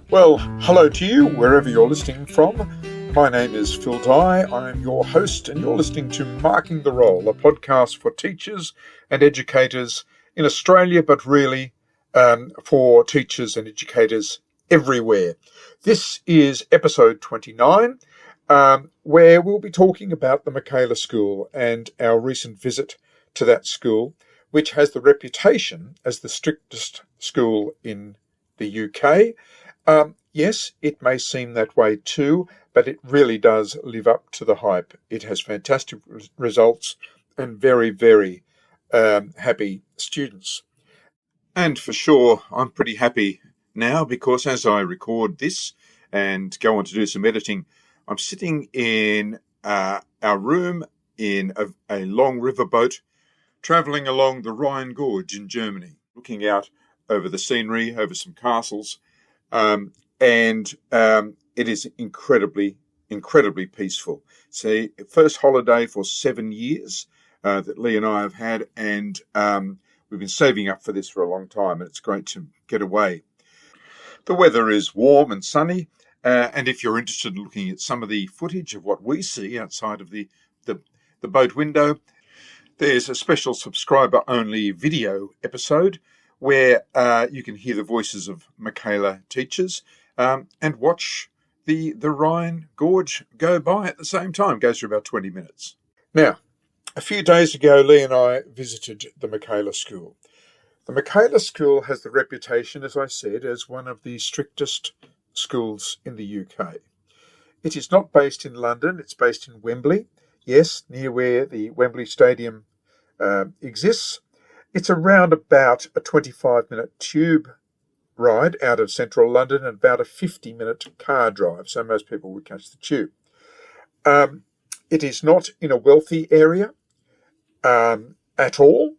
Well, hello to you, wherever you're listening from. My name is Phil Dye. I'm your host, and you're listening to Marking the Role, a podcast for teachers and educators in Australia, but really for teachers and educators everywhere. This is episode 29, where we'll be talking about the Michaela School and our recent visit to that school, which has the reputation as the strictest school in the UK. Yes, it may seem that way too, but it really does live up to the hype. It has fantastic results and very, very happy students. And for sure, I'm pretty happy now because as I record this and go on to do some editing, I'm sitting in our room in a long riverboat travelling along the Rhine Gorge in Germany, looking out over the scenery, over some castles. And it is incredibly peaceful. It's the first holiday for 7 years that Lee and I have had, and we've been saving up for this for a long time, and it's great to get away. The weather is warm and sunny, and if you're interested in looking at some of the footage of what we see outside of the boat window, there's a special subscriber-only video episode where you can hear the voices of Michaela teachers and watch the Rhine Gorge go by at the same time. It goes for about 20 minutes. Now, a few days ago, Lee and I visited the Michaela School. The Michaela School has the reputation, as I said, as one of the strictest schools in the UK. It is not based in London, it's based in Wembley, yes, near where the Wembley Stadium exists. It's around about a 25-minute tube ride out of central London and about a 50-minute car drive, so most people would catch the tube. It is not in a wealthy area at all,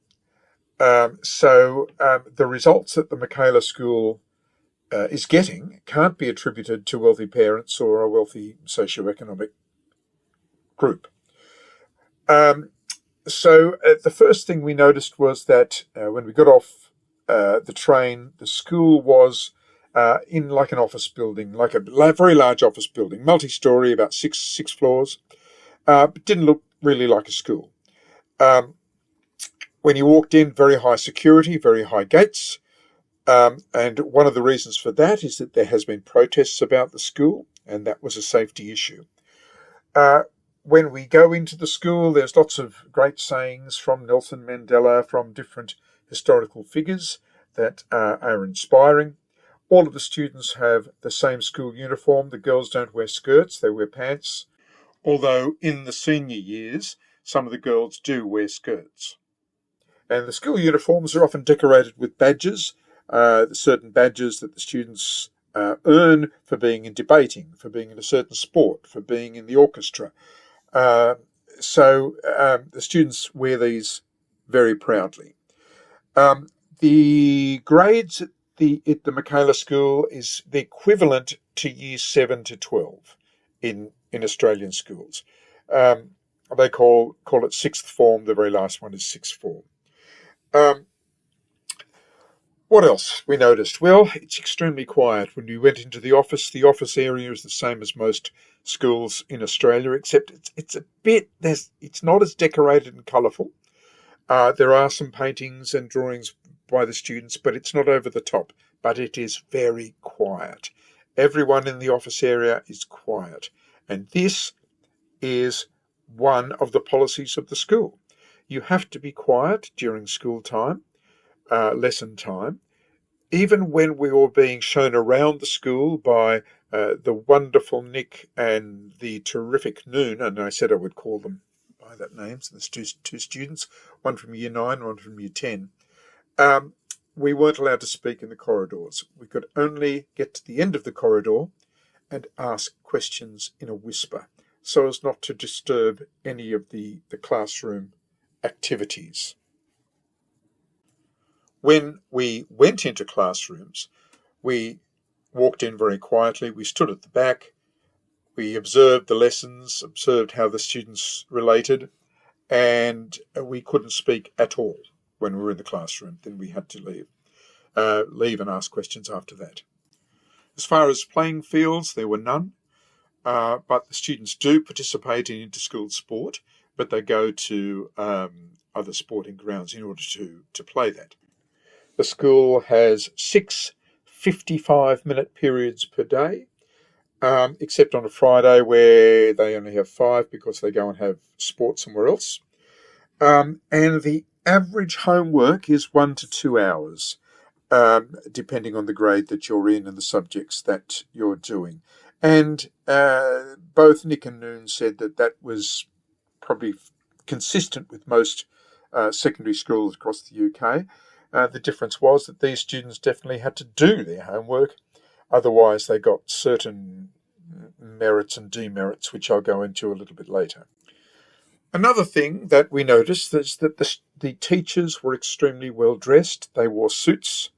so the results that the Michaela School is getting can't be attributed to wealthy parents or a wealthy socioeconomic group. So the first thing we noticed was that when we got off the train, the school was in like an office building, like a very large office building, multi-storey, about six floors, but didn't look really like a school. When you walked in, very high security, very high gates, and one of the reasons for that is that there has been protests about the school, and that was a safety issue. When we go into the school, there's lots of great sayings from Nelson Mandela, from different historical figures that are inspiring. All of the students have the same school uniform. The girls don't wear skirts, they wear pants. Although in the senior years, some of the girls do wear skirts. And the school uniforms are often decorated with badges, certain badges that the students earn for being in debating, for being in a certain sport, for being in the orchestra. So the students wear these very proudly. The grades at the Michaela School is the equivalent to years 7 to 12 in Australian schools. They call it sixth form. The very last one is sixth form. What else we noticed? Well, it's extremely quiet. When we went into the office area is the same as most schools in Australia, except it's not as decorated and colourful. There are some paintings and drawings by the students, but it's not over the top. But it is very quiet. Everyone in the office area is quiet. And this is one of the policies of the school. You have to be quiet during school time, lesson time. Even when we were being shown around the school by the wonderful Nick and the terrific Noon, and I said I would call them by that name, so there's two students, one from year 9, one from year 10. We weren't allowed to speak in the corridors. We could only get to the end of the corridor and ask questions in a whisper, so as not to disturb any of the classroom activities. When we went into classrooms, we walked in very quietly. We stood at the back. We observed the lessons, observed how the students related, and we couldn't speak at all when we were in the classroom. Then we had to leave and ask questions after that. As far as playing fields, there were none, but the students do participate in inter-school sport, but they go to other sporting grounds in order to play that. The school has 6 55-minute periods per day, except on a Friday where they only have 5 because they go and have sport somewhere else. And the average homework is 1 to 2 hours, depending on the grade that you're in and the subjects that you're doing. And both Nick and Noon said that was probably consistent with most secondary schools across the UK. The difference was that these students definitely had to do their homework. Otherwise, they got certain merits and demerits, which I'll go into a little bit later. Another thing that we noticed is that the teachers were extremely well dressed. They wore suits,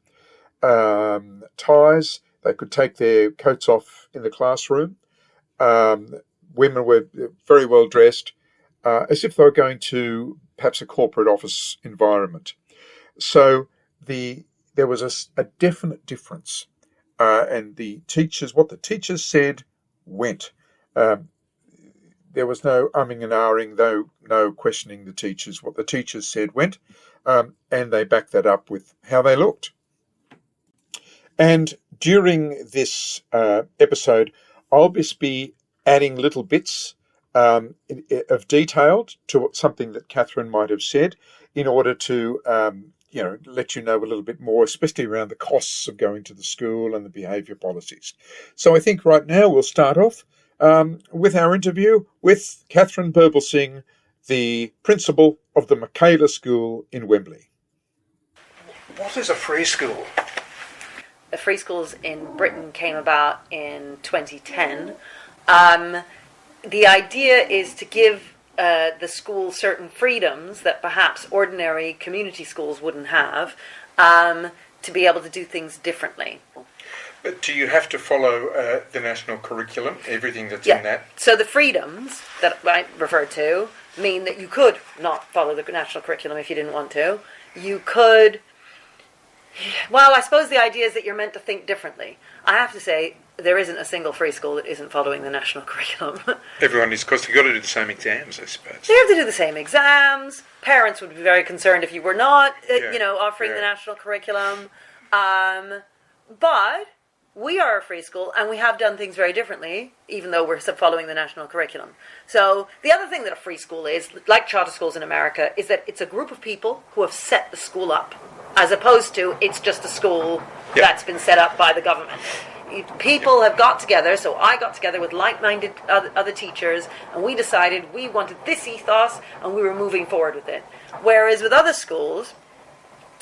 ties. They could take their coats off in the classroom. Women were very well dressed, as if they were going to perhaps a corporate office environment. So there was a definite difference, and what the teachers said went. There was no umming and ahhing, no questioning the teachers. What the teachers said went, and they backed that up with how they looked. And during this episode, I'll just be adding little bits of detail to something that Katharine might have said in order to let you know a little bit more, especially around the costs of going to the school and the behaviour policies. So I think right now we'll start off with our interview with Katharine Birbalsingh, the principal of the Michaela School in Wembley. What is a free school? The free schools in Britain came about in 2010. The idea is to give the school certain freedoms that perhaps ordinary community schools wouldn't have, to be able to do things differently. But do you have to follow the national curriculum, everything that's in that? So the freedoms that I referred to mean that you could not follow the national curriculum if you didn't want to. You could... Well, I suppose the idea is that you're meant to think differently. I have to say, there isn't a single free school that isn't following the national curriculum. Everyone is, because you've got to do the same exams, I suppose. They have to do the same exams. Parents would be very concerned if you were not, offering the national curriculum. But we are a free school, and we have done things very differently, even though we're following the national curriculum. So the other thing that a free school is, like charter schools in America, is that it's a group of people who have set the school up, as opposed to it's just a school that's been set up by the government. People have got together, so I got together with like-minded other teachers, and we decided we wanted this ethos, and we were moving forward with it. Whereas with other schools,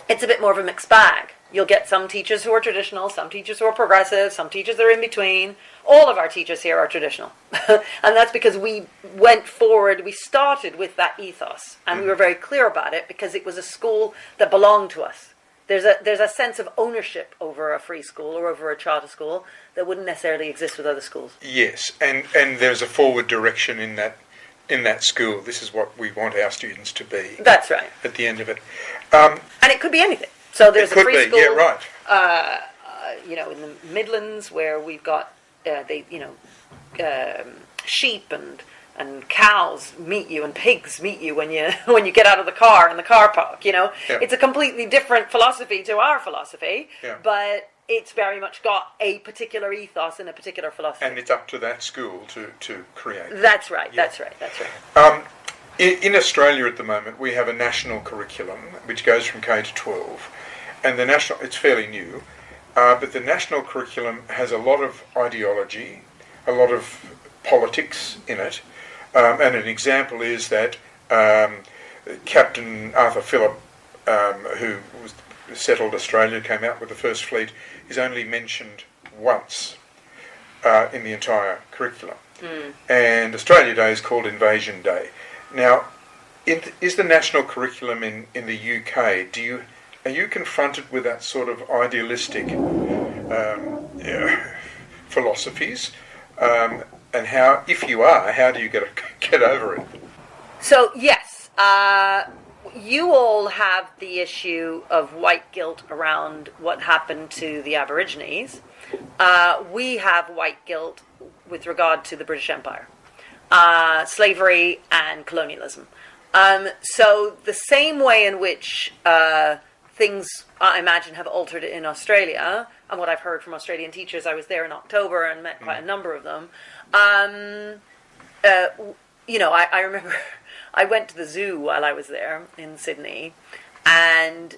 it's a bit more of a mixed bag. You'll get some teachers who are traditional, some teachers who are progressive, some teachers that are in between. All of our teachers here are traditional. And that's because we went forward, we started with that ethos, and we were very clear about it because it was a school that belonged to us. There's a sense of ownership over a free school or over a charter school that wouldn't necessarily exist with other schools. Yes, and there's a forward direction in that school. This is what we want our students to be. That's right. At the end of it. And it could be anything. So there's a free school, right. In the Midlands where we've got sheep and cows meet you and pigs meet you when you get out of the car in the car park. It's a completely different philosophy to our philosophy, but it's very much got a particular ethos and a particular philosophy. And it's up to that school to create. That's right. Yeah. That's right. In Australia at the moment, we have a national curriculum which goes from K to 12. And it's fairly new, but the national curriculum has a lot of ideology, a lot of politics in it. And an example is that Captain Arthur Phillip, who settled Australia, came out with the first fleet, is only mentioned once in the entire curriculum. And Australia Day is called Invasion Day. Now, is the national curriculum in the UK, are you confronted with that sort of idealistic philosophies? And how, if you are, how do you get over it? So, yes, you all have the issue of white guilt around what happened to the Aborigines. we have white guilt with regard to the British Empire, slavery and colonialism. So the same way in which things, I imagine, have altered in Australia, and what I've heard from Australian teachers, I was there in October and met quite a number of them. I remember I went to the zoo while I was there in Sydney, and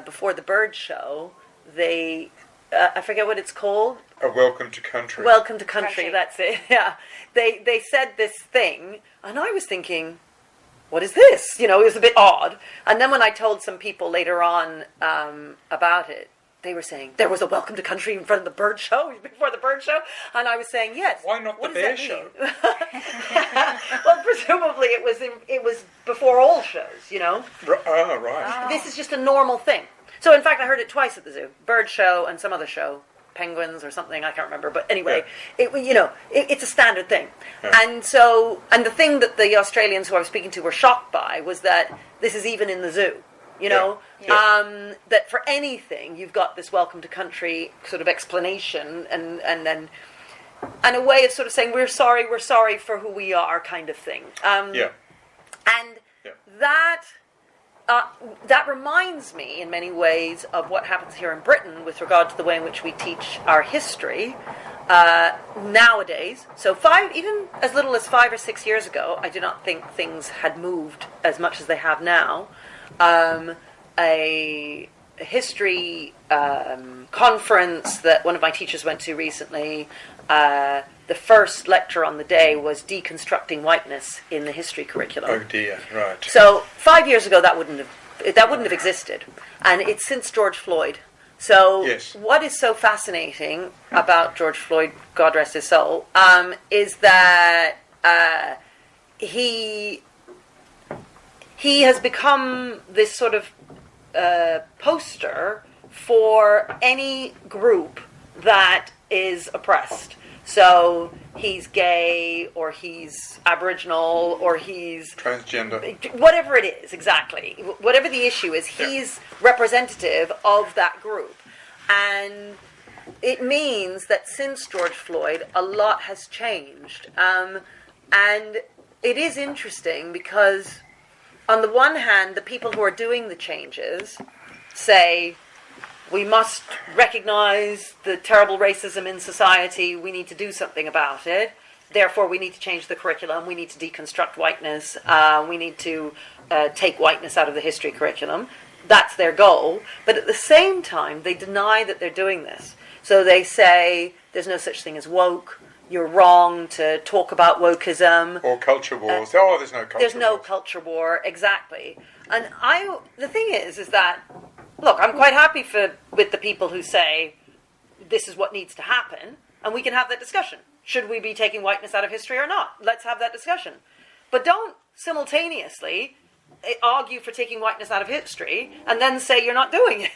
before the bird show, they, I forget what it's called. A welcome to country. Welcome to country, that's it, yeah. They said this thing, and I was thinking, what is this? It was a bit odd. And then when I told some people later on about it, they were saying, there was a welcome to country in front of the bird show, before the bird show? And I was saying, yes. Why not the bear show? Well, presumably it was before all shows, Oh, right. This is just a normal thing. So, in fact, I heard it twice at the zoo. Bird show and some other show. Penguins or something, I can't remember. But anyway, it's a standard thing. Yeah. And the thing that the Australians who I was speaking to were shocked by was that this is even in the zoo. That for anything you've got this welcome to country sort of explanation and a way of sort of saying we're sorry for who we are kind of thing. That reminds me in many ways of what happens here in Britain with regard to the way in which we teach our history nowadays. So even as little as 5 or 6 years ago, I do not think things had moved as much as they have now. A history conference that one of my teachers went to recently, the first lecture on the day was deconstructing whiteness in the history curriculum. Oh dear, right. So 5 years ago that wouldn't have existed, and it's since George Floyd. So yes. What is so fascinating about George Floyd, God rest his soul, is that he has become this sort of poster for any group that is oppressed. So he's gay, or he's Aboriginal, or he's transgender. Whatever it is, exactly. Whatever the issue is, he's representative of that group. And it means that since George Floyd, a lot has changed. And it is interesting because, on the one hand, the people who are doing the changes say, we must recognize the terrible racism in society, we need to do something about it, therefore we need to change the curriculum, we need to deconstruct whiteness, we need to take whiteness out of the history curriculum. That's their goal. But at the same time, they deny that they're doing this. So they say, there's no such thing as woke, you're wrong to talk about wokeism. Or culture wars. There's no culture war. There's no culture war, exactly. And the thing is that, look, I'm quite happy with the people who say this is what needs to happen, and we can have that discussion. Should we be taking whiteness out of history or not? Let's have that discussion. But don't simultaneously argue for taking whiteness out of history and then say you're not doing it.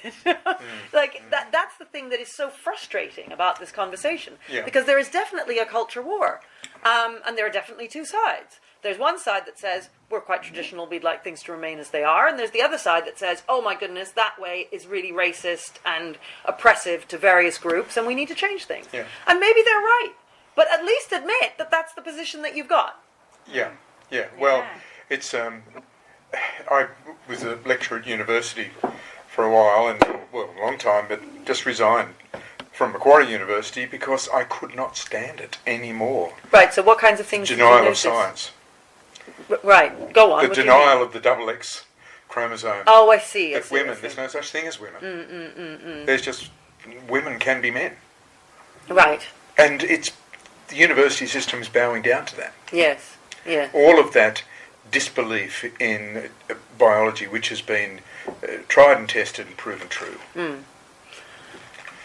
That's the thing that is so frustrating about this conversation. Yeah. Because there is definitely a culture war. And there are definitely two sides. There's one side that says, we're quite traditional, we'd like things to remain as they are. And there's the other side that says, oh my goodness, that way is really racist and oppressive to various groups, and we need to change things. Yeah. And maybe they're right. But at least admit that that's the position that you've got. Yeah. Well, it's... I was a lecturer at university for a while, a long time, but just resigned from Macquarie University because I could not stand it anymore. Right, so what kinds of things... Denial of science. Right, go on. The denial of the double X chromosome. Oh, I see. That women, there's no such thing as women. There's just, women can be men. Right. And the university system is bowing down to that. Yes, yeah. All of that disbelief in biology, which has been tried and tested and proven true.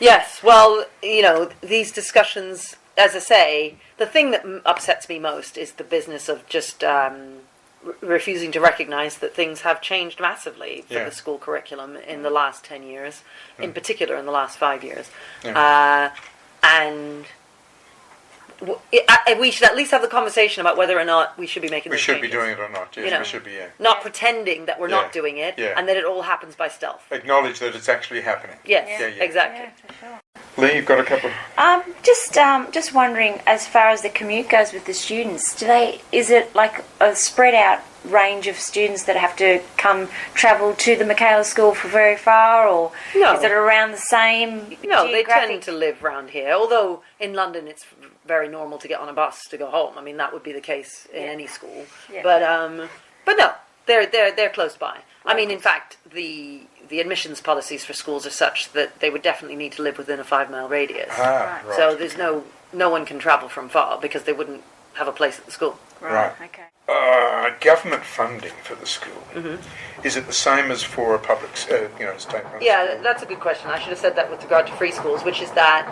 Yes, well, these discussions, as I say, the thing that upsets me most is the business of just refusing to recognize that things have changed massively for the school curriculum in the last 10 years, in particular in the last 5 years. And we should at least have the conversation about whether or not we should be making those changes. We should be doing it or not, yes, we should be, Not pretending that we're not doing it, and that it all happens by stealth. Acknowledge that it's actually happening. Yes, exactly. Yeah, for sure. Lee, you've got a couple of... Just wondering, as far as the commute goes with the students, is it like a spread out range of students that have to travel to the Michaela School for very far, or No. is it around the same? No, they tend to live around here. Although in London it's very normal to get on a bus to go home. I mean, that would be the case in any school. Yeah. But no, they're close by. I mean, in fact, the admissions policies for schools are such that they would definitely need to live within a 5-mile radius. Right. So there's no one can travel from far because they wouldn't have a place at the school. Right. Okay. Government funding for the school, is it the same as for a public, state run Yeah, school? that's a good question. I should have said that with regard to free schools, which is that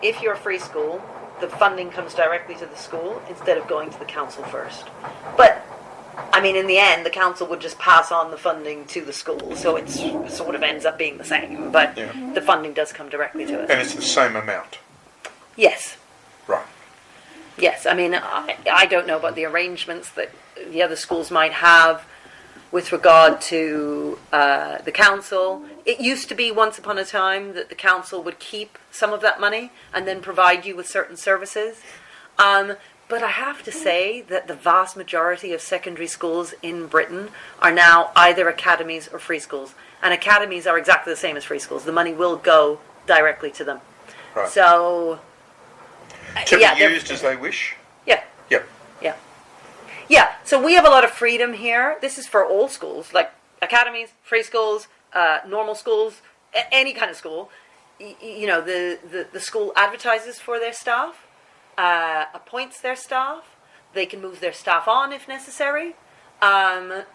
if you're a free school, the funding comes directly to the school instead of going to the council first. But, I mean, in the end, the council would just pass on the funding to the school, so it sort of ends up being the same. But the funding does come directly to us. And it's the same amount? Yes. Right. Yes, I mean, I don't know about the arrangements that the other schools might have with regard to the council. It used to be once upon a time that the council would keep some of that money and then provide you with certain services. But I have to say that the vast majority of secondary schools in Britain are now either academies or free schools. And academies are exactly the same as free schools. The money will go directly to them. Right. So... To be used as they wish? Yeah. Yep. Yeah. Yeah, so we have a lot of freedom here. This is for all schools, like academies, free schools, normal schools, any kind of school. The school advertises for their staff, appoints their staff. They can move their staff on if necessary. That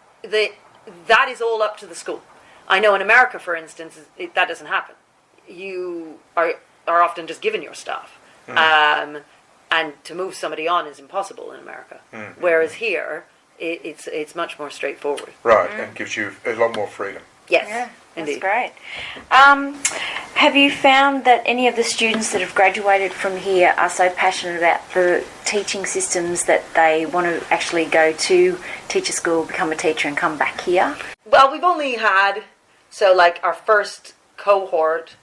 is all up to the school. I know in America, for instance, that doesn't happen. You are often just given your staff. And to move somebody on is impossible in America. Whereas here, it's much more straightforward. Right, and gives you a lot more freedom. Yes, Yeah, indeed. that's great. Have you found that any of the students that have graduated from here are so passionate about the teaching systems that they want to actually go to teacher school, become a teacher and come back here? Well, we've only had, our first cohort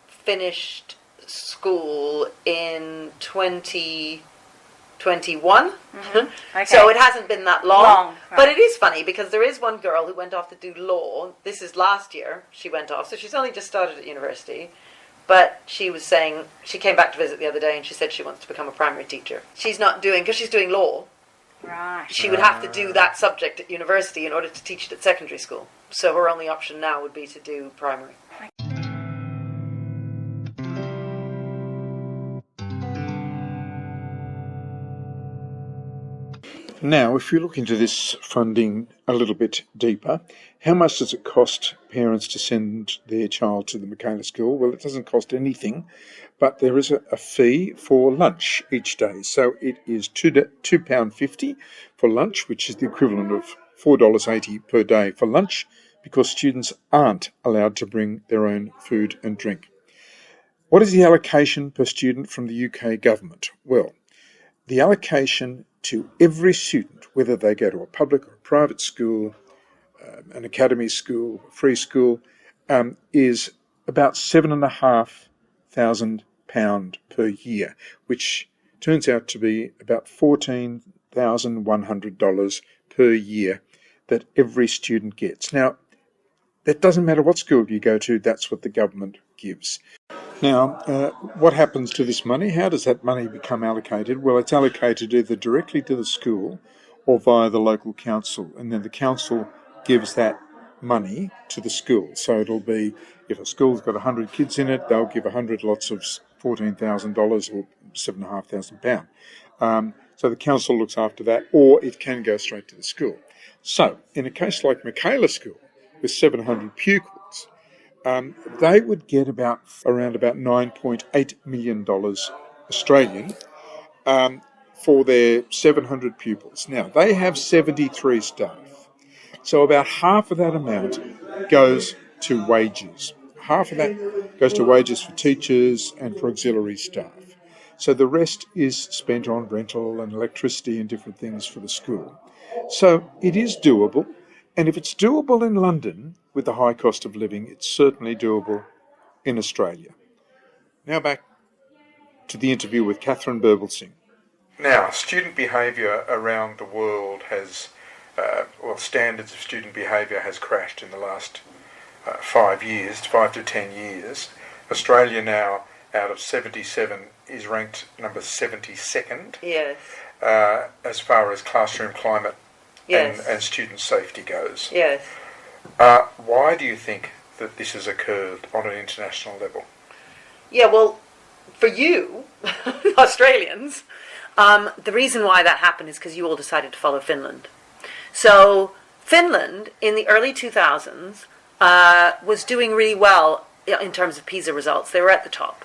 finished school in 2021. Okay. So it hasn't been that long. Right. But it is funny because there is one girl who went off to do law. This is last year she went off, so she's only just started at university. But she was saying, she came back to visit the other day and she said she wants to become a primary teacher. She's not doing, because she's doing law, Right. she would have to do that subject at university in order to teach it at secondary school. So her only option now would be to do primary. Now, if you look into this funding a little bit deeper, how much does it cost parents to send their child to the Michaela School? Well, it doesn't cost anything, but there is a fee for lunch each day. So it is £2.50 for lunch, which is the equivalent of $4.80 per day for lunch, because students aren't allowed to bring their own food and drink. What is the allocation per student from the UK government? Well, the allocation to every student, whether they go to a public or a private school, an academy school, a free school, is about £7,500 per year, which turns out to be about $14,100 per year that every student gets. Now, that doesn't matter what school you go to, that's what the government gives. Now, what happens to this money? How does that money become allocated? Well, it's allocated either directly to the school or via the local council, and then the council gives that money to the school. So it'll be, if a school's got 100 kids in it, they'll give 100 lots of $14,000 or £7,500. So the council looks after that, or it can go straight to the school. So, in a case like Michaela School, with 700 pupils, they would get around about $9.8 million Australian for their 700 pupils. Now, they have 73 staff. So about half of that amount goes to wages. Half of that goes to wages for teachers and for auxiliary staff. So the rest is spent on rental and electricity and different things for the school. So it is doable. And if it's doable in London with the high cost of living, it's certainly doable in Australia. Now back to the interview with Katharine Birbalsingh. Now, student behaviour around the world has, standards of student behaviour has crashed in the last 5 to 10 years. Australia now, out of 77, is ranked number 72nd. Yes. As far as classroom climate Yes. and student safety goes. Yes. Why do you think that this has occurred on an international level? Yeah, well, for you, Australians, the reason why that happened is because you all decided to follow Finland. So Finland, in the early 2000s, was doing really well in terms of PISA results. They were at the top.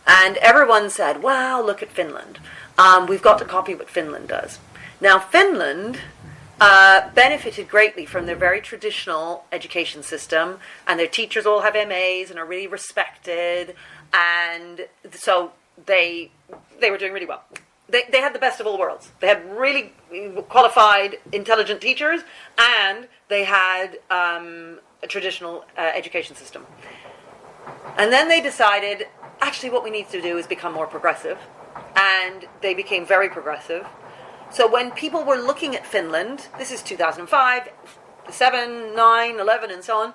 And everyone said, wow, look at Finland. We've got to copy what Finland does. Now, Finland benefited greatly from their very traditional education system, and their teachers all have MAs and are really respected, and so they were doing really well. They had the best of all worlds. They had really qualified, intelligent teachers, and they had a traditional education system. And then they decided, actually what we need to do is become more progressive, and they became very progressive. So when people were looking at Finland, this is 2005, 7, 9, 11, and so on,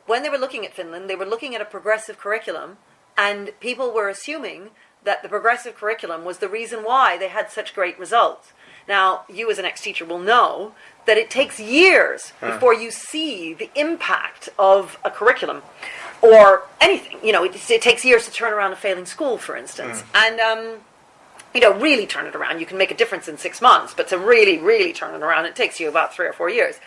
when they were looking at Finland, they were looking at a progressive curriculum, and people were assuming that the progressive curriculum was the reason why they had such great results. Now, you as an ex-teacher will know that it takes years before you see the impact of a curriculum or anything. You know, it takes years to turn around a failing school, for instance. And really turn it around. You can make a difference in 6 months, but to really, really turn it around, it takes you about 3 or 4 years.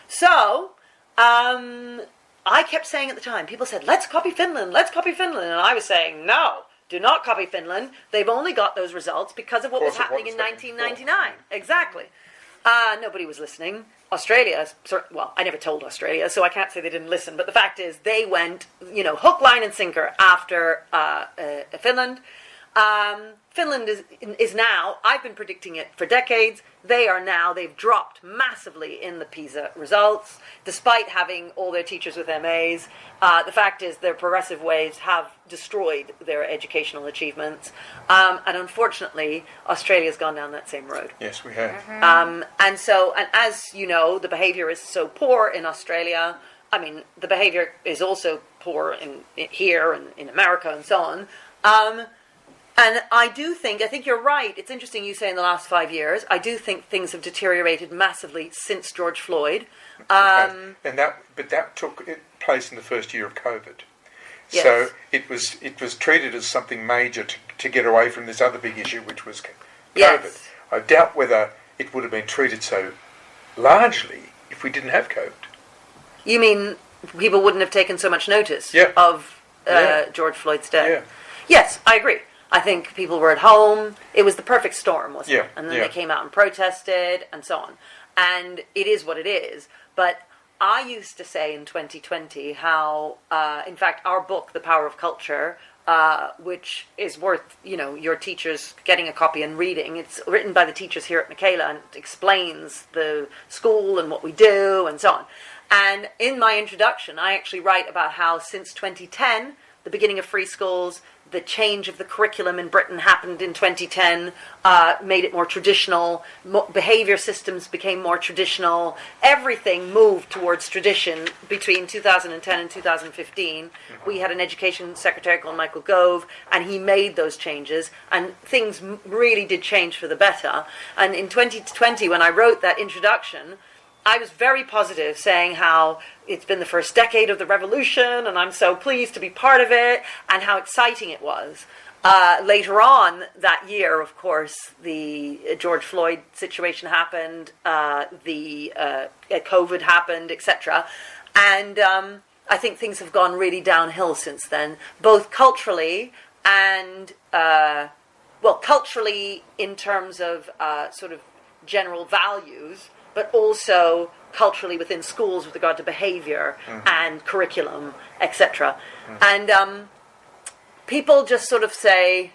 So, I kept saying at the time, people said, let's copy Finland. And I was saying, no, do not copy Finland. They've only got those results because of what was happening in 1999. Exactly. Nobody was listening. Australia, well, I never told Australia, so I can't say they didn't listen, but the fact is they went, hook, line, and sinker after Finland. Finland is now, I've been predicting it for decades, they've dropped massively in the PISA results, despite having all their teachers with MAs. The fact is their progressive ways have destroyed their educational achievements. And unfortunately, Australia's gone down that same road. Yes, we have. And as you know, the behaviour is so poor in Australia. I mean, the behaviour is also poor here and in America and so on. And I think you're right. It's interesting you say in the last 5 years. I do think things have deteriorated massively since George Floyd. But that took place in the first year of COVID. Yes. So it was treated as something major to get away from this other big issue, which was COVID. Yes. I doubt whether it would have been treated so largely if we didn't have COVID. You mean people wouldn't have taken so much notice of George Floyd's death? Yeah. Yes, I agree. I think people were at home. It was the perfect storm, wasn't it? And then they came out and protested and so on. And it is what it is. But I used to say in 2020 how, in fact, our book, The Power of Culture, which is worth, your teachers getting a copy and reading. It's written by the teachers here at Michaela and it explains the school and what we do and so on. And in my introduction, I actually write about how since 2010, the beginning of free schools, the change of the curriculum in Britain happened in 2010, made it more traditional, behaviour systems became more traditional, everything moved towards tradition between 2010 and 2015. We had an education secretary called Michael Gove, and he made those changes, and things really did change for the better. And in 2020, when I wrote that introduction, I was very positive, saying how it's been the first decade of the revolution and I'm so pleased to be part of it and how exciting it was. Later on that year, of course, the George Floyd situation happened, the COVID happened, etc. And I think things have gone really downhill since then, both culturally and, culturally in terms of sort of general values, but also culturally within schools with regard to behaviour and curriculum, etc. And people just sort of say,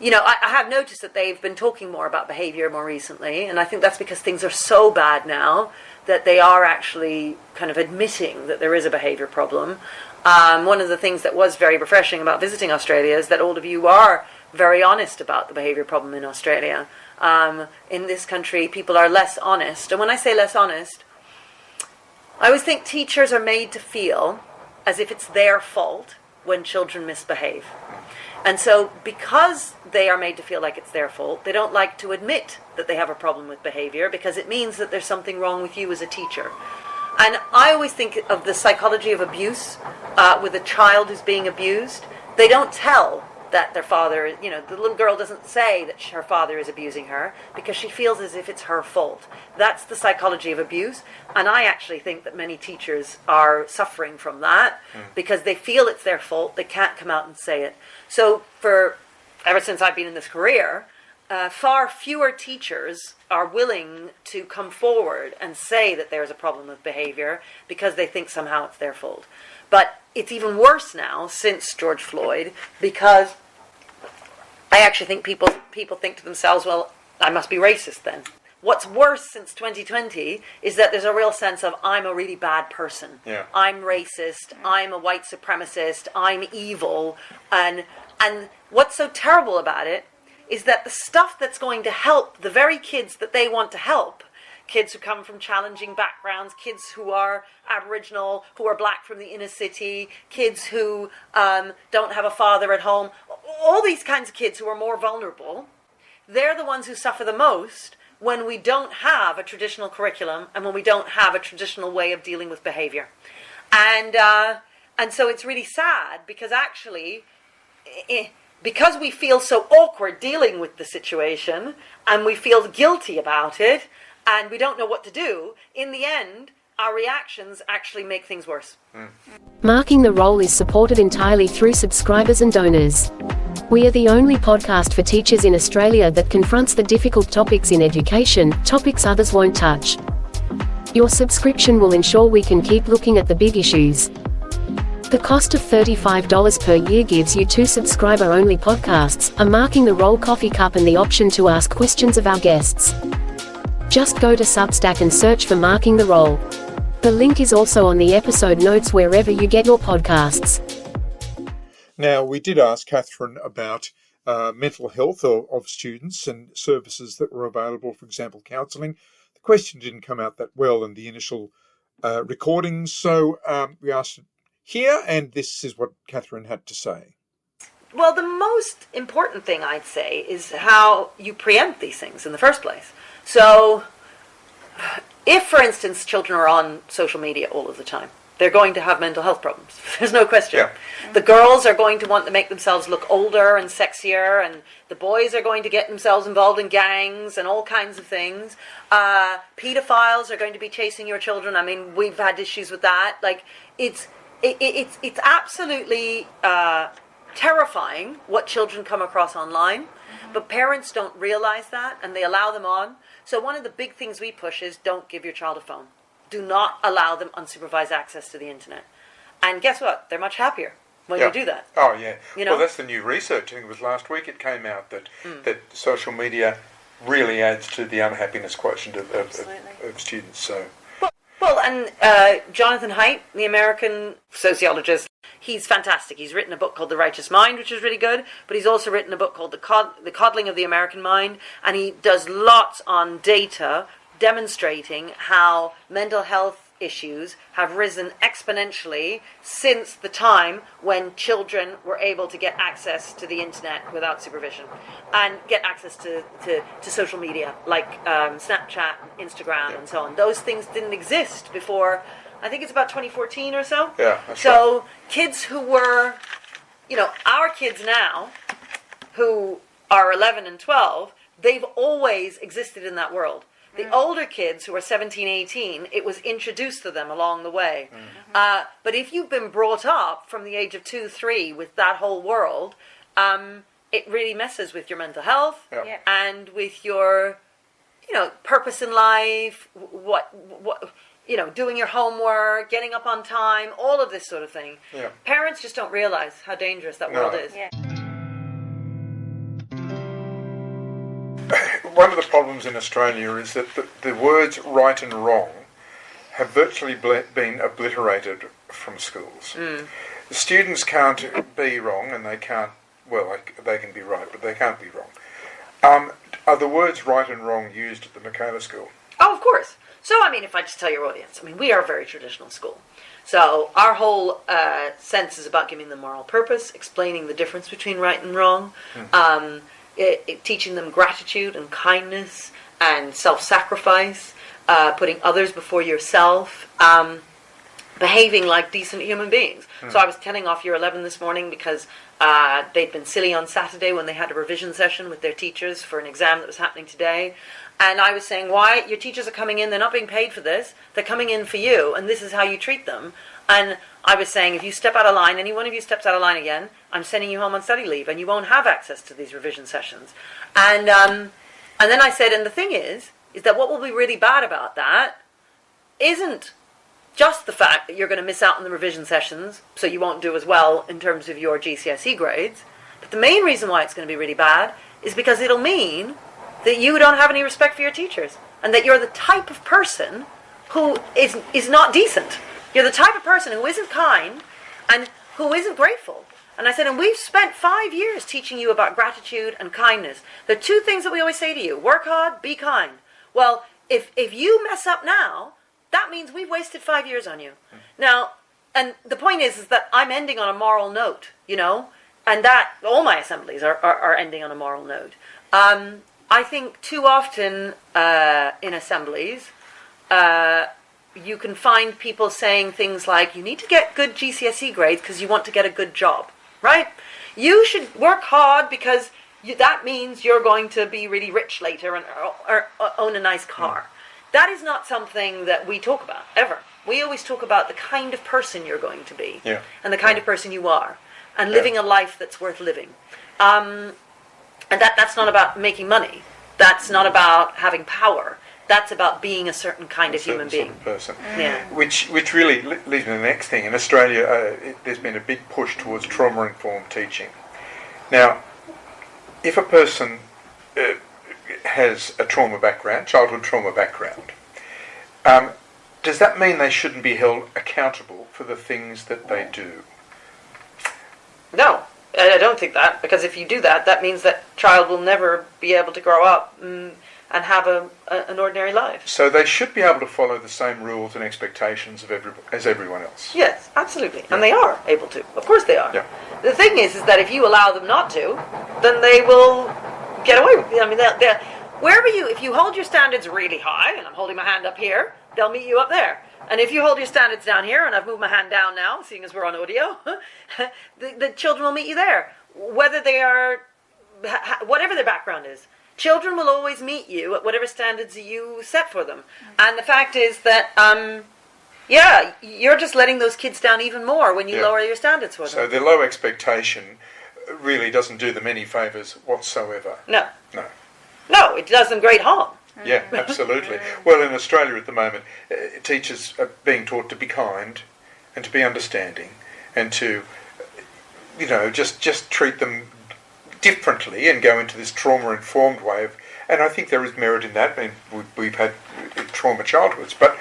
I have noticed that they've been talking more about behavior more recently, and I think that's because things are so bad now that they are actually kind of admitting that there is a behavior problem. One of the things that was very refreshing about visiting Australia is that all of you are very honest about the behavior problem in Australia. In this country, people are less honest. And when I say less honest, I always think teachers are made to feel as if it's their fault when children misbehave. And so because they are made to feel like it's their fault, they don't like to admit that they have a problem with behavior because it means that there's something wrong with you as a teacher. And I always think of the psychology of abuse with a child who's being abused. They don't tell that their father, the little girl doesn't say that her father is abusing her because she feels as if it's her fault. That's the psychology of abuse. And I actually think that many teachers are suffering from that because they feel it's their fault. They can't come out and say it. So ever since I've been in this career, far fewer teachers are willing to come forward and say that there's a problem with behavior because they think somehow it's their fault. But it's even worse now since George Floyd because I actually think people think to themselves, well, I must be racist then. What's worse since 2020 is that there's a real sense of I'm a really bad person. Yeah. I'm racist. I'm a white supremacist. I'm evil. And what's so terrible about it is that the stuff that's going to help the very kids that they want to help, kids who come from challenging backgrounds, kids who are Aboriginal, who are black from the inner city, kids who don't have a father at home, all these kinds of kids who are more vulnerable, they're the ones who suffer the most when we don't have a traditional curriculum and when we don't have a traditional way of dealing with behavior. And so it's really sad because actually, because we feel so awkward dealing with the situation and we feel guilty about it and we don't know what to do, in the end, our reactions actually make things worse. Marking the Role is supported entirely through subscribers and donors. We are the only podcast for teachers in Australia that confronts the difficult topics in education, topics others won't touch. Your subscription will ensure we can keep looking at the big issues. The cost of $35 per year gives you 2 subscriber-only podcasts, a Marking the Role coffee cup and the option to ask questions of our guests. Just go to Substack and search for Marking the Role. The link is also on the episode notes wherever you get your podcasts. Now, we did ask Katharine about mental health of students and services that were available, for example, counselling. The question didn't come out that well in the initial recordings, so we asked it here, and this is what Katharine had to say. Well, the most important thing I'd say is how you preempt these things in the first place. So, if, for instance, children are on social media all of the time, they're going to have mental health problems. There's no question. Yeah. The girls are going to want to make themselves look older and sexier, and the boys are going to get themselves involved in gangs and all kinds of things. Pedophiles are going to be chasing your children. I mean, we've had issues with that. Like, it's absolutely terrifying what children come across online, but parents don't realize that, and they allow them on. So one of the big things we push is don't give your child a phone. Do not allow them unsupervised access to the internet. And guess what? They're much happier when you do that. Oh, yeah. Well, that's the new research. I think it was last week it came out that social media really adds to the unhappiness quotient of students. So. Well, and Jonathan Haidt, the American sociologist, he's fantastic. He's written a book called The Righteous Mind, which is really good, but he's also written a book called The Coddling of the American Mind, and he does lots on data demonstrating how mental health issues have risen exponentially since the time when children were able to get access to the internet without supervision and get access to social media like Snapchat, Instagram, and so on. Those things didn't exist before, I think it's about 2014 or so. Yeah, that's so right. Kids who were, our kids now, who are 11 and 12, they've always existed in that world. The older kids who are 17, 18, it was introduced to them along the way. But if you've been brought up from the age of 2, 3 with that whole world, it really messes with your mental health and with your, purpose in life, what doing your homework, getting up on time, all of this sort of thing. Yeah. Parents just don't realize how dangerous that world is. Yeah. one of the problems in Australia is that the words right and wrong have virtually been obliterated from schools. The students can't be wrong, and they can't, well, they can be right, but they can't be wrong. Are the words right and wrong used at the Michaela School? Oh, of course. So, I mean, if I just tell your audience, I mean, we are a very traditional school. So our whole sense is about giving them moral purpose, explaining the difference between right and wrong, teaching them gratitude and kindness and self-sacrifice, putting others before yourself, behaving like decent human beings. So I was telling off year 11 this morning because they'd been silly on Saturday when they had a revision session with their teachers for an exam that was happening today. And I was saying, why? Your teachers are coming in, they're not being paid for this, they're coming in for you, and this is how you treat them. And I was saying, if you step out of line, any one of you steps out of line again, I'm sending you home on study leave, and you won't have access to these revision sessions. And then I said, and the thing is that what will be really bad about that isn't just the fact that you're going to miss out on the revision sessions, so you won't do as well in terms of your GCSE grades, but the main reason why it's going to be really bad is because it'll mean that you don't have any respect for your teachers, and that you're the type of person who is not decent. You're the type of person who isn't kind and who isn't grateful. And I said, and we've spent 5 years teaching you about gratitude and kindness. The two things that we always say to you: work hard, be kind. Well, if you mess up now, that means we've wasted 5 years on you. Now, and the point is that I'm ending on a moral note, and that all my assemblies are ending on a moral note. I think too often in assemblies, you can find people saying things like, you need to get good GCSE grades because you want to get a good job, right? You should work hard because that means you're going to be really rich later and or own a nice car. That is not something that we talk about, ever. We always talk about the kind of person you're going to be, and the kind of person you are, and living a life that's worth living. And that's not about making money. That's not about having power. That's about being a certain kind of human being. Sort of person. Yeah. Which really leads me to the next thing. In Australia, there's been a big push towards trauma-informed teaching. Now, if a person has a trauma background, childhood trauma background, does that mean they shouldn't be held accountable for the things that they do? No. I don't think that, because if you do that, that means that child will never be able to grow up and have an ordinary life. So they should be able to follow the same rules and expectations as everyone else. Yes, absolutely. Yeah. And they are able to. Of course they are. Yeah. The thing is that if you allow them not to, then they will get away with it. I mean, wherever if you hold your standards really high, and I'm holding my hand up here, they'll meet you up there. And if you hold your standards down here, and I've moved my hand down now, seeing as we're on audio, the children will meet you there. Whether they are, whatever their background is, children will always meet you at whatever standards you set for them. And the fact is that, you're just letting those kids down even more when you lower your standards for them. So the low expectation really doesn't do them any favours whatsoever. No, it does them great harm. Yeah, absolutely. Well, in Australia at the moment, teachers are being taught to be kind and to be understanding and to, just treat them differently and go into this trauma-informed way of, and I think there is merit in that. I mean, we've had trauma childhoods, but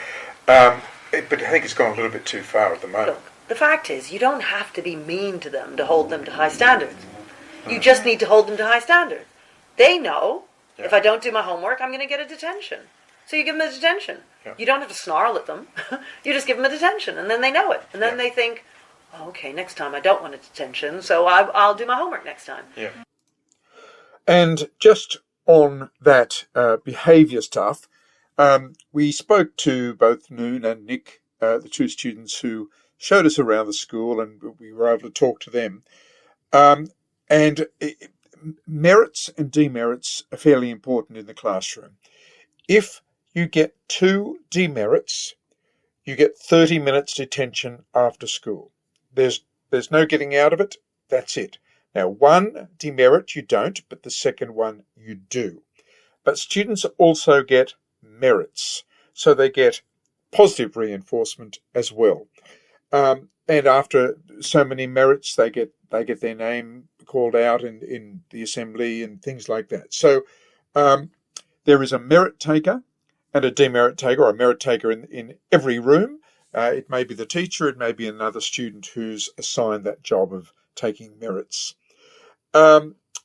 I think it's gone a little bit too far at the moment. Look, the fact is, you don't have to be mean to them to hold them to high standards. You just need to hold them to high standards. They know. If I don't do my homework, I'm going to get a detention. So you give them a detention. Yeah. You don't have to snarl at them. You just give them a detention, and then they know it. And then they think, okay, next time I don't want a detention, so I'll do my homework next time. Yeah. And just on that behaviour stuff, we spoke to both Noon and Nick, the two students who showed us around the school, and we were able to talk to them. Merits and demerits are fairly important in the classroom. If you get 2 demerits, you get 30 minutes detention after school. There's no getting out of it. That's it. Now, 1 demerit you don't, but the second one you do. But students also get merits, so they get positive reinforcement as well. And after so many merits, they get their name called out in the assembly and things like that. So There is a merit taker and a demerit taker, or a merit taker in every room. It may be the teacher, it may be another student who's assigned that job of taking merits.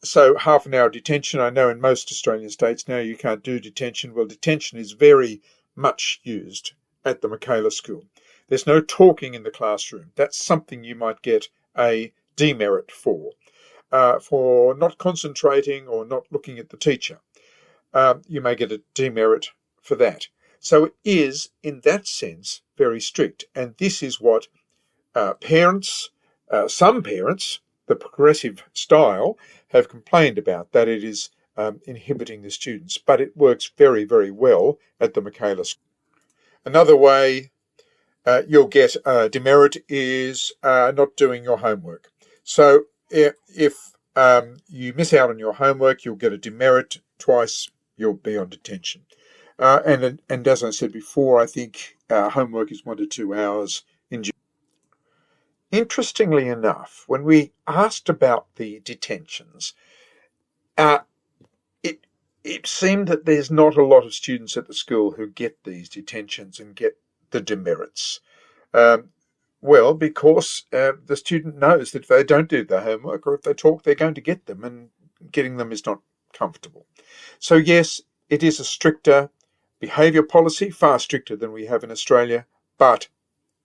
So half an hour detention. I know in most Australian states now you can't do detention. Well, detention is very much used at the Michaela School. There's no talking in the classroom. That's something you might get a demerit for not concentrating or not looking at the teacher. You may get a demerit for that. So it is, in that sense, very strict. And this is what parents, some parents, the progressive style, have complained about, that it is inhibiting the students. But it works very, very well at the Michaela School. Another way you'll get a demerit is not doing your homework. So if you miss out on your homework, you'll get a demerit. Twice you'll be on detention. And as I said before, I think homework is 1 to 2 hours in jail. Interestingly enough, when we asked about the detentions, it seemed that there's not a lot of students at the school who get these detentions and get the demerits. Well, because the student knows that if they don't do their homework or if they talk, they're going to get them, and getting them is not comfortable. So yes, it is a stricter behaviour policy, far stricter than we have in Australia, but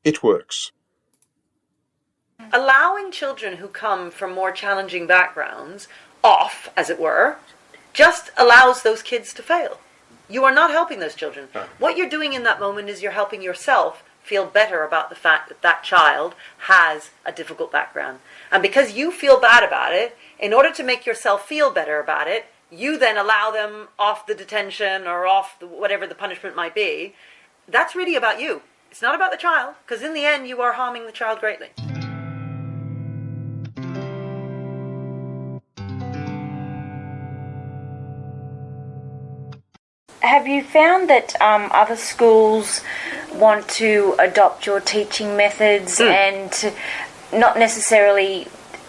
it works. Allowing children who come from more challenging backgrounds off, as it were, just allows those kids to fail. You are not helping those children. No. What you're doing in that moment is you're helping yourself feel better about the fact that that child has a difficult background. And because you feel bad about it, in order to make yourself feel better about it, you then allow them off the detention or off whatever the punishment might be. That's really about you. It's not about the child, because in the end you are harming the child greatly. Have you found that other schools want to adopt your teaching methods and not necessarily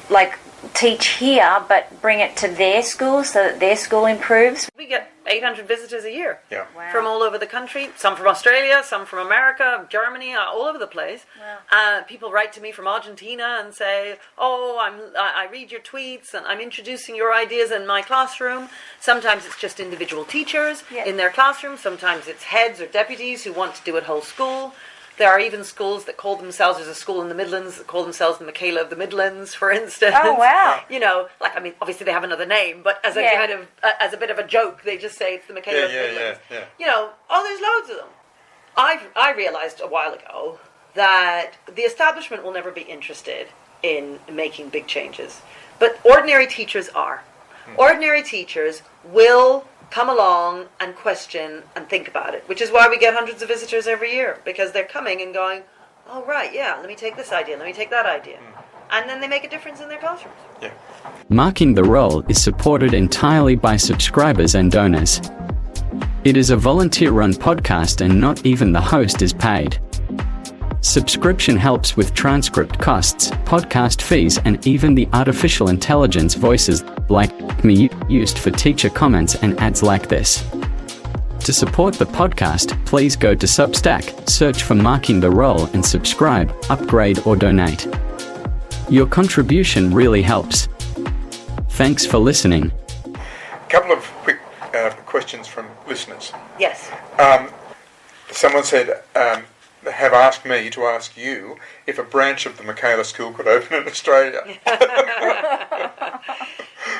like teach here, but bring it to their school so that their school improves? We get 800 visitors a year Wow. from all over the country, some from Australia, some from America, Germany, all over the place. Wow. People write to me from Argentina and say, oh, I read your tweets and I'm introducing your ideas in my classroom. Sometimes it's just individual teachers in their classroom. Sometimes it's heads or deputies who want to do it whole school. There are even schools that call themselves, there's a school in the Midlands that call themselves the Michaela of the Midlands, for instance. Oh, wow. You know, like, I mean, obviously they have another name, but as a kind of, as a bit of a joke, they just say it's the Michaela of the Midlands. You know, there's loads of them. I realised a while ago that the establishment will never be interested in making big changes, but ordinary teachers are. Ordinary teachers will come along and question and think about it, which is why we get hundreds of visitors every year, because they're coming and going, oh, right, yeah, let me take this idea, let me take that idea. And then they make a difference in their classrooms. Yeah. Marking the Role is supported entirely by subscribers and donors. It is a volunteer-run podcast and not even the host is paid. Subscription helps with transcript costs, podcast fees, and even the artificial intelligence voices like me used for teacher comments and ads like this. To support the podcast, please go to Substack, search for Marking the Role and subscribe, upgrade or donate. Your contribution really helps. Thanks for listening. A couple of quick questions from listeners. Yes. Someone said, have asked me to ask you if a branch of the Michaela School could open in Australia.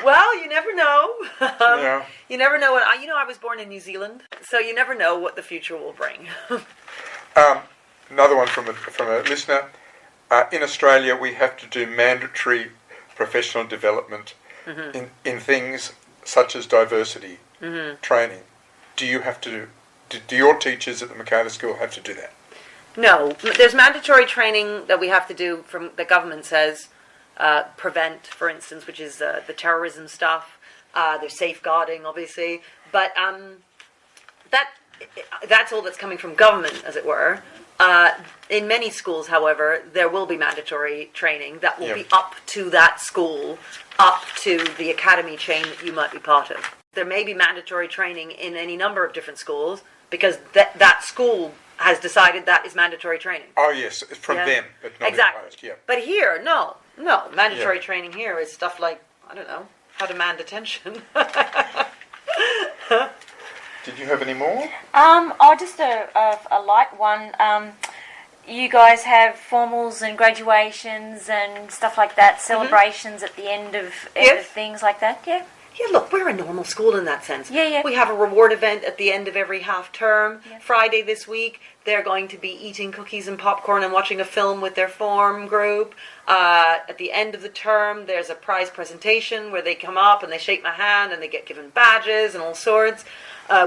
Well, you never know. Yeah. You never know what. I was born in New Zealand, so you never know what the future will bring. Another one from a listener. In Australia, we have to do mandatory professional development in things such as diversity training. Do your teachers at the Michaela School have to do that? No, there's mandatory training that we have to do from the government says. Prevent, for instance, which is the terrorism stuff. There's safeguarding, obviously, but that's all that's coming from government, as it were. In many schools, however, there will be mandatory training that will be up to that school, up to the academy chain that you might be part of. there may be mandatory training in any number of different schools because that school has decided that is mandatory training. Oh yes, it's from them, but not imposed. Yeah. But here, no. Mandatory training here is stuff like, I don't know, how to man detention. Did you have any more? Just a light one. You guys have formals and graduations and stuff like that, celebrations at the end of things like that, yeah? Yeah, look, we're a normal school in that sense. Yeah. We have a reward event at the end of every half term. Yeah. Friday this week, they're going to be eating cookies and popcorn and watching a film with their form group. At the end of the term, there's a prize presentation where they come up and they shake my hand and they get given badges and all sorts.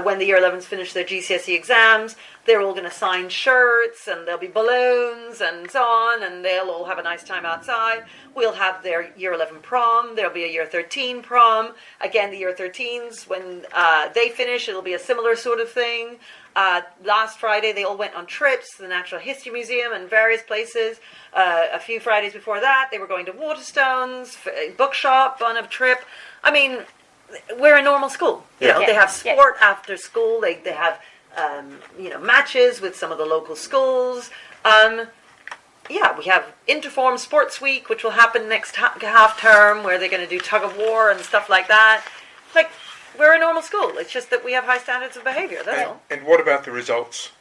When the Year 11s finish their GCSE exams, they're all going to sign shirts and there'll be balloons and so on, and they'll all have a nice time outside. We'll have their Year 11 prom. There'll be a Year 13 prom. Again, the Year 13s, when they finish, it'll be a similar sort of thing. Last Friday, they all went on trips to the Natural History Museum and various places. A few Fridays before that, they were going to Waterstones, bookshop on a trip. I mean, we're a normal school. You know, they have sport after school. They have matches with some of the local schools. We have Interform Sports Week, which will happen next half term, where they're going to do tug of war and stuff like that. Like, we're a normal school. It's just that we have high standards of behaviour. That's all. And what about the results?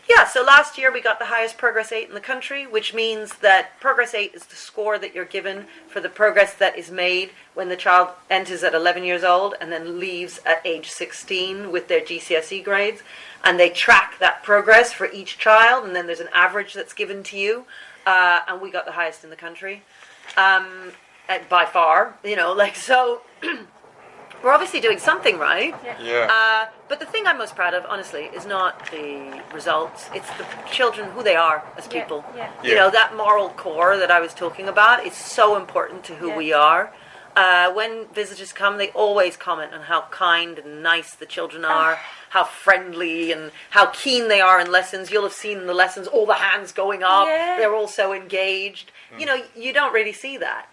Yeah, so last year we got the highest Progress 8 in the country, which means that Progress 8 is the score that you're given for the progress that is made when the child enters at 11 years old and then leaves at age 16 with their GCSE grades. And they track that progress for each child, and then there's an average that's given to you. And we got the highest in the country by far, so... We're obviously doing something right. Yeah. But the thing I'm most proud of, honestly, is not the results. It's the children, who they are as people. Yeah. That moral core that I was talking about is so important to who we are. When visitors come, they always comment on how kind and nice the children are, how friendly and how keen they are in lessons. You'll have seen in the lessons all the hands going up. Yeah. They're all so engaged. You don't really see that.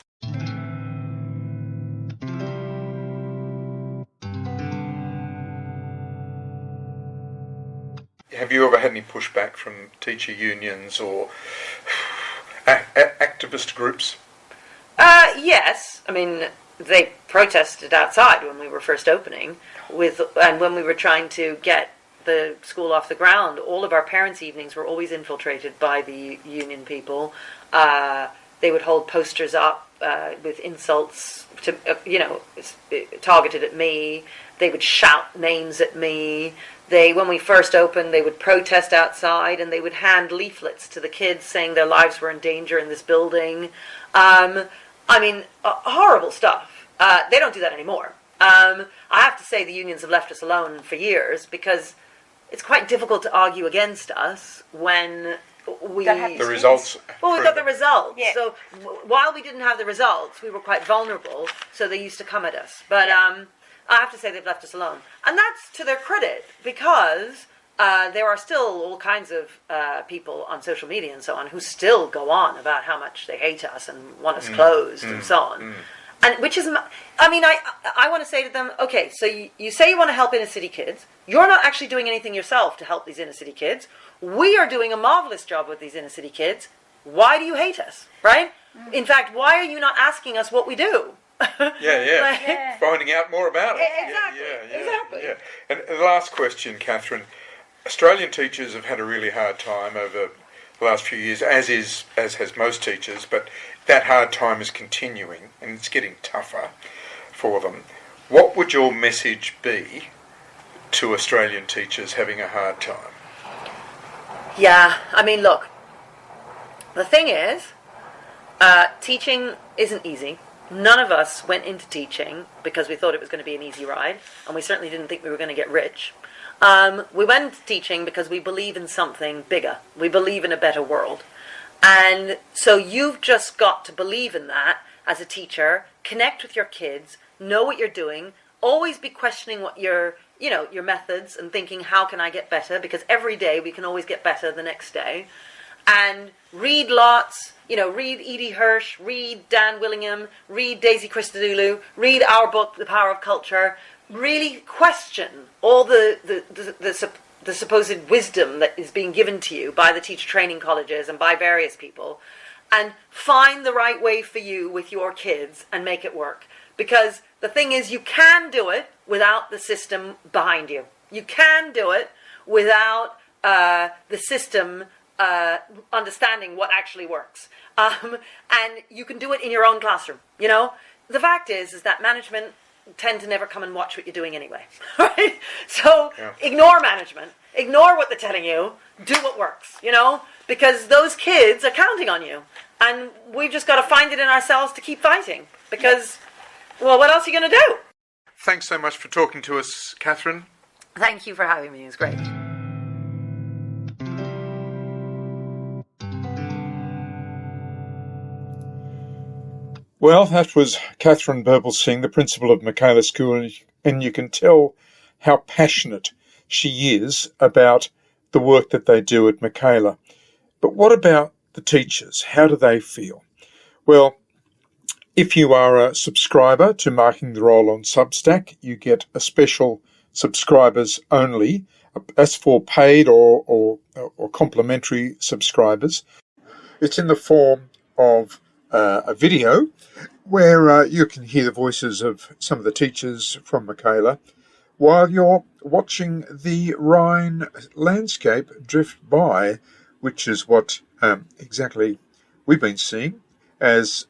Have you ever had any pushback from teacher unions or activist groups? Yes. I mean, they protested outside when we were first opening, and when we were trying to get the school off the ground. All of our parents' evenings were always infiltrated by the union people. They would hold posters up with insults to, targeted at me. They would shout names at me. When we first opened, they would protest outside, and they would hand leaflets to the kids saying their lives were in danger in this building. Horrible stuff. They don't do that anymore. I have to say the unions have left us alone for years, because it's quite difficult to argue against us when we... The results... Well, we got the results. Yeah. So while we didn't have the results, we were quite vulnerable, so they used to come at us. But... I have to say they've left us alone. And that's to their credit, because there are still all kinds of people on social media and so on who still go on about how much they hate us and want us closed and so on. And which is, I want to say to them, okay, so you say you want to help inner city kids. You're not actually doing anything yourself to help these inner city kids. We are doing a marvelous job with these inner city kids. Why do you hate us, right? In fact, why are you not asking us what we do? Finding out more about it. Exactly. Yeah. And the last question, Katharine. Australian teachers have had a really hard time over the last few years, as has most teachers, but that hard time is continuing and it's getting tougher for them. What would your message be to Australian teachers having a hard time? Yeah, look, the thing is, teaching isn't easy. None of us went into teaching because we thought it was going to be an easy ride, and we certainly didn't think we were going to get rich. We went into teaching because we believe in something bigger. We believe in a better world. And so you've just got to believe in that as a teacher, connect with your kids, know what you're doing, always be questioning what your methods and thinking, how can I get better? Because every day we can always get better the next day. And read lots, read Edie Hirsch, read Dan Willingham, read Daisy Christodoulou, read our book, The Power of Culture, really question all the supposed wisdom that is being given to you by the teacher training colleges and by various people, and find the right way for you with your kids and make it work. Because the thing is, you can do it without the system behind you. You can do it without the system understanding what actually works. And you can do it in your own classroom, you know? The fact is that management tend to never come and watch what you're doing anyway, right? So ignore management, ignore what they're telling you, do what works, you know, because those kids are counting on you, and we've just got to find it in ourselves to keep fighting, because, well, what else are you going to do? Thanks so much for talking to us, Katharine. Thank you for having me, it was great. Well, that was Katharine Birbalsingh, the principal of Michaela School, and you can tell how passionate she is about the work that they do at Michaela. But what about the teachers? How do they feel? Well, if you are a subscriber to Marking the Role on Substack, you get a special subscribers only. That's for paid or complimentary subscribers. It's in the form of a video where you can hear the voices of some of the teachers from Michaela while you're watching the Rhine landscape drift by, which is what exactly we've been seeing as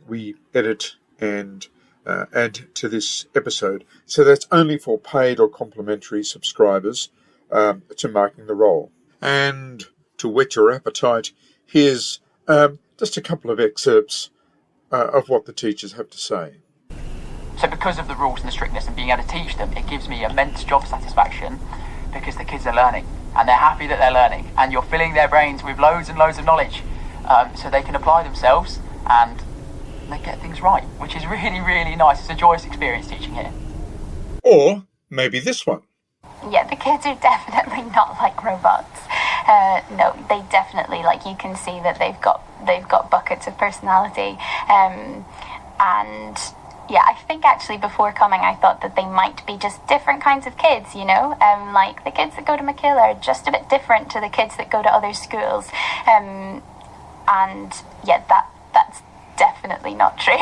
we edit and add to this episode. So that's only for paid or complimentary subscribers to Marking the Role. And to whet your appetite, here's just a couple of excerpts of what the teachers have to say. So because of the rules and the strictness and being able to teach them, it gives me immense job satisfaction because the kids are learning and they're happy that they're learning, and you're filling their brains with loads and loads of knowledge so they can apply themselves and they get things right, which is really, really nice. It's a joyous experience teaching here. Or maybe this one. Yeah, the kids are definitely not like robots. No, they definitely, like, you can see that they've got buckets of personality. And yeah, I think actually before coming I thought that they might be just different kinds of kids, you know? Like the kids that go to Michaela are just a bit different to the kids that go to other schools. And yeah, that's definitely not true.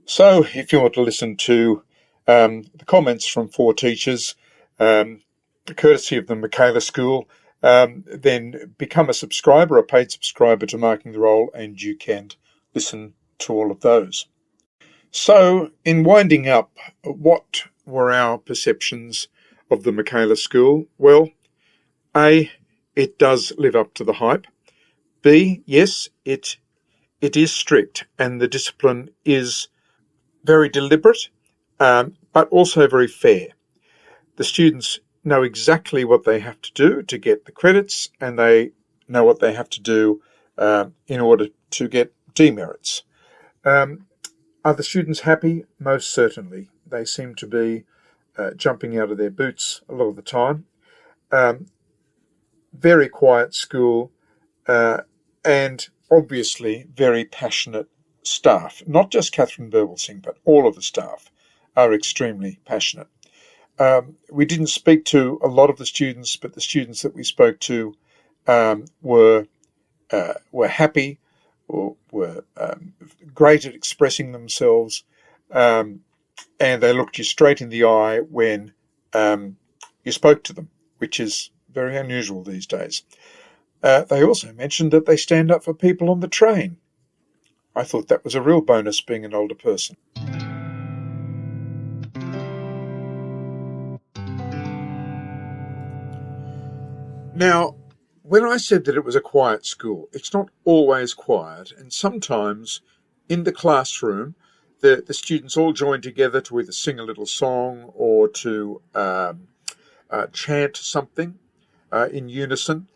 So if you want to listen to the comments from 4 teachers, courtesy of the Michaela School, then become a subscriber, a paid subscriber to Marking the Role, and you can listen to all of those. So in winding up, what were our perceptions of the Michaela School? Well, A, it does live up to the hype. B, yes, it is strict and the discipline is very deliberate, but also very fair. The students know exactly what they have to do to get the credits, and they know what they have to do in order to get demerits. Are the students happy? Most certainly. They seem to be jumping out of their boots a lot of the time. Very quiet school, and obviously very passionate staff. Not just Katharine Birbalsingh, but all of the staff are extremely passionate. We didn't speak to a lot of the students, but the students that we spoke to were happy, or were great at expressing themselves, and they looked you straight in the eye when you spoke to them, which is very unusual these days. They also mentioned that they stand up for people on the train. I thought that was a real bonus being an older person. Now, when I said that it was a quiet school, it's not always quiet, and sometimes in the classroom the students all join together to either sing a little song or to chant something in unison,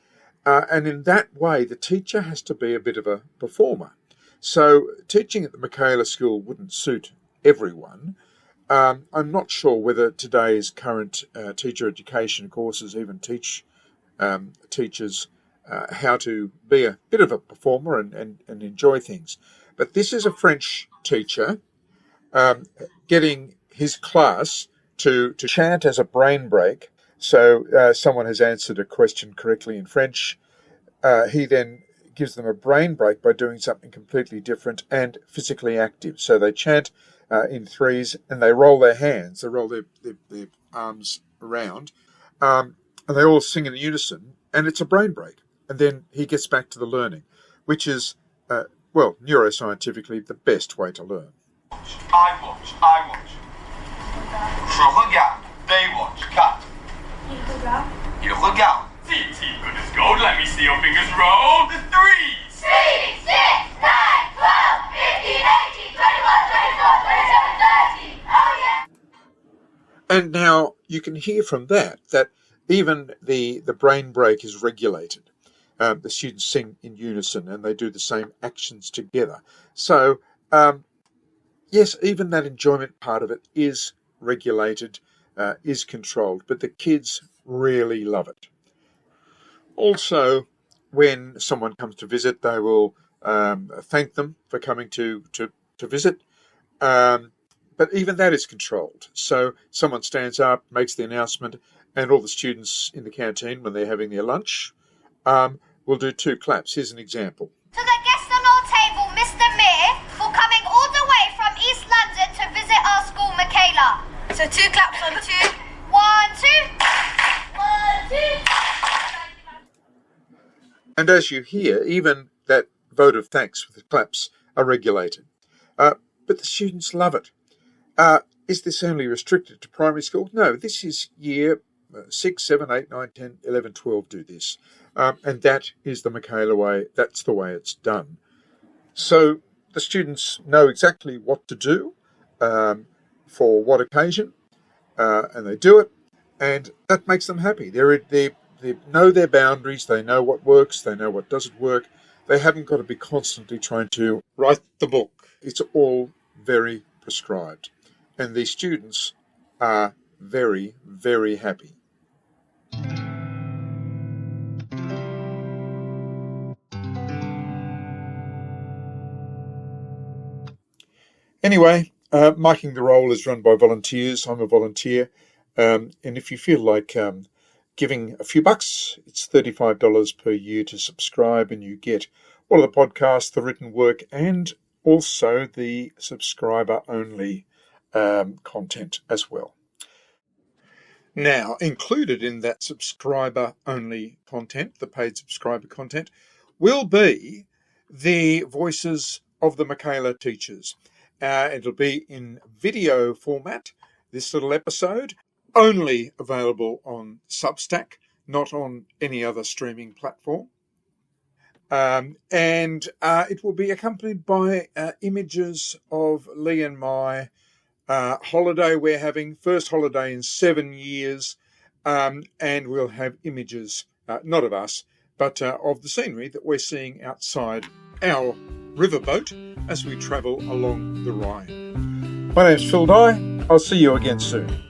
and in that way the teacher has to be a bit of a performer. So teaching at the Michaela School wouldn't suit everyone. I'm not sure whether today's current teacher education courses even teach teachers how to be a bit of a performer and enjoy things. But this is a French teacher, getting his class to chant as a brain break. So someone has answered a question correctly in French. He then gives them a brain break by doing something completely different and physically active. So they chant in threes and they roll their hands, they roll their arms around, and they all sing in unison, and it's a brain break. And then he gets back to the learning, which is, neuroscientifically the best way to learn. I watch. Je regarde. They watch. Cut. Il regarde. Goodness gold, let me see your fingers roll. The threes. 3, 6, 9, 12, 15, 18, 21, 24, 27, 30. Oh yeah. And now you can hear from that even the brain break is regulated. The students sing in unison and they do the same actions together. So, yes, even that enjoyment part of it is regulated, is controlled, but the kids really love it. Also, when someone comes to visit, they will thank them for coming to visit. But even that is controlled. So someone stands up, makes the announcement, and all the students in the canteen, when they're having their lunch, will do 2 claps. Here's an example. To the guest on our table, Mr. Mir, for coming all the way from East London to visit our school, Michaela. So 2 claps on 2. 1, 2. 1, 2. And as you hear, even that vote of thanks with the claps are regulated. But the students love it. Is this only restricted to primary school? No, this is year 6, 7, 8, 9, 10, 11, 12 do this. And that is the Michaela way. That's the way it's done. So the students know exactly what to do for what occasion, and they do it, and that makes them happy. They know their boundaries, they know what works, they know what doesn't work. They haven't got to be constantly trying to write the book. It's all very prescribed. And the students are very, very happy. Anyway, Miking the Roll is run by volunteers. I'm a volunteer. And if you feel like giving a few bucks, it's $35 per year to subscribe, and you get all of the podcasts, the written work, and also the subscriber-only content as well. Now, included in that subscriber-only content, the paid subscriber content, will be the voices of the Michaela teachers. It'll be in video format, this little episode, only available on Substack, not on any other streaming platform. And it will be accompanied by images of Lee and my holiday we're having, first holiday in 7 years, and we'll have images, not of us, but of the scenery that we're seeing outside our riverboat as we travel along the Rhine. My name's Phil Dye. I'll see you again soon.